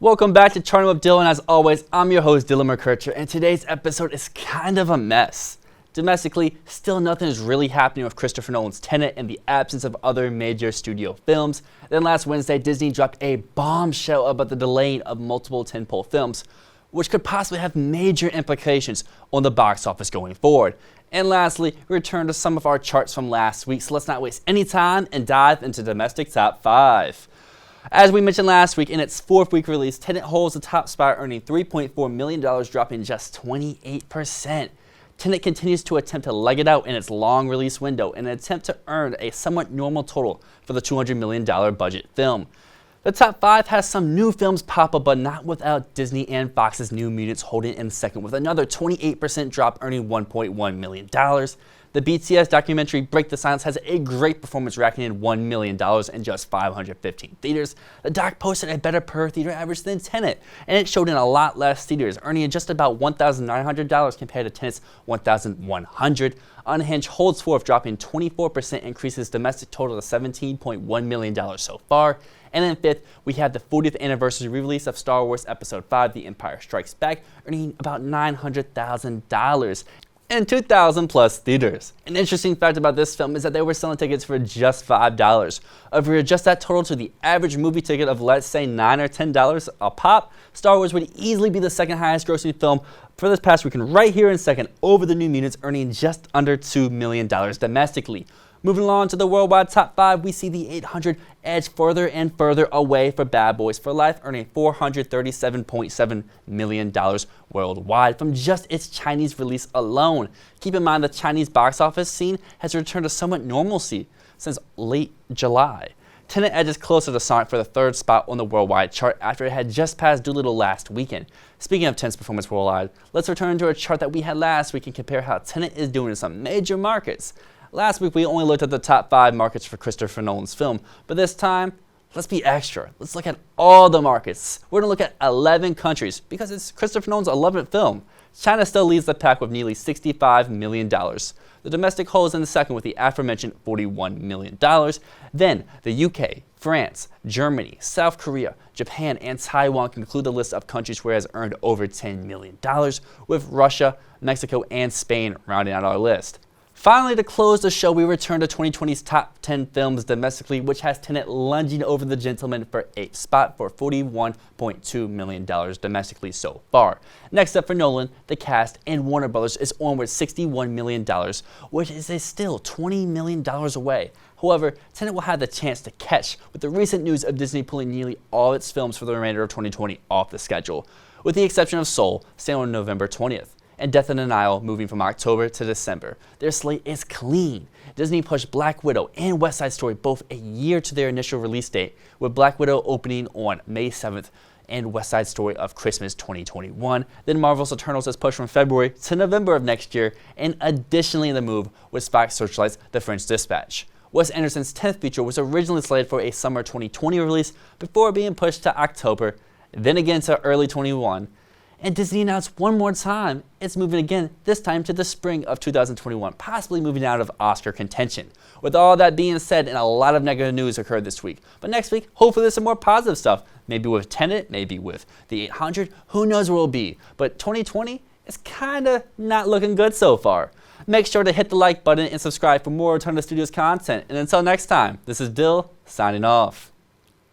Welcome back to Charting with Dylan. As always, I'm your host, Dylan McKercher, and today's episode is kind of a mess. Domestically, still nothing is really happening with Christopher Nolan's Tenet in the absence of other major studio films. Then last Wednesday, Disney dropped a bombshell about the delaying of multiple tentpole films, which could possibly have major implications on the box office going forward. And lastly, we return to some of our charts from last week, so let's not waste any time and dive into domestic top 5. As we mentioned last week, in its 4th week release, Tenet holds the top spot, earning $3.4 million, dropping just 28%. Tenet continues to attempt to leg it out in its long release window in an attempt to earn a somewhat normal total for the $200 million budget film. The top 5 has some new films pop up, but not without Disney and Fox's New Mutants holding in second with another 28% drop, earning $1.1 million. The BTS documentary Break the Silence has a great performance, racking in $1 million in just 515 theaters. The doc posted a better per theater average than Tenet, and it showed in a lot less theaters, earning just about $1,900 compared to Tenet's $1,100. Unhinged holds fourth, dropping 24%, increases domestic total to $17.1 million so far. And in 5th, we have the 40th anniversary re-release of Star Wars Episode 5, The Empire Strikes Back, earning about $900,000 in 2,000 plus theaters. An interesting fact about this film is that they were selling tickets for just $5. If we adjust that total to the average movie ticket of, let's say, $9 or $10 a pop, Star Wars would easily be the second highest grossing film for this past weekend, right here in second over the New Mutants, earning just under $2 million domestically. Moving along to the worldwide top 5, we see the 800 edge further and further away for Bad Boys for Life, earning $437.7 million worldwide from just its Chinese release alone. Keep in mind the Chinese box office scene has returned to somewhat normalcy since late July. Tenet edges closer to Sonic for the 3rd spot on the worldwide chart after it had just passed Dolittle last weekend. Speaking of Tenet's performance worldwide, let's return to a chart that we had last week and compare how Tenet is doing in some major markets. Last week, we only looked at the top 5 markets for Christopher Nolan's film, but this time, let's be extra. Let's look at all the markets. We're going to look at 11 countries because it's Christopher Nolan's 11th film. China still leads the pack with nearly $65 million. The domestic holds in the second with the aforementioned $41 million. Then, the UK, France, Germany, South Korea, Japan, and Taiwan conclude the list of countries where it has earned over $10 million, with Russia, Mexico, and Spain rounding out our list. Finally, to close the show, we return to 2020's top 10 films domestically, which has Tenet lunging over the gentleman for 8th spot for $41.2 million domestically so far. Next up for Nolan, the cast, and Warner Brothers is on with $61 million, which is still $20 million away. However, Tenet will have the chance to catch with the recent news of Disney pulling nearly all its films for the remainder of 2020 off the schedule, with the exception of Soul, staying on November 20th. And Death in the Nile moving from October to December. Their slate is clean. Disney pushed Black Widow and West Side Story both a year to their initial release date, with Black Widow opening on May 7th and West Side Story of Christmas 2021. Then Marvel's Eternals is pushed from February to November of next year, and additionally in the move with Fox Searchlight's The French Dispatch. Wes Anderson's 10th feature was originally slated for a summer 2020 release before being pushed to October, then again to early 2021. And Disney announced one more time it's moving again, this time to the spring of 2021, possibly moving out of Oscar contention. With all that being said, and a lot of negative news occurred this week. But next week, hopefully there's some more positive stuff. Maybe with Tenet, maybe with the 800, who knows where it'll be. But 2020 is kind of not looking good so far. Make sure to hit the like button and subscribe for more Return to Studios content. And until next time, this is Dill, signing off.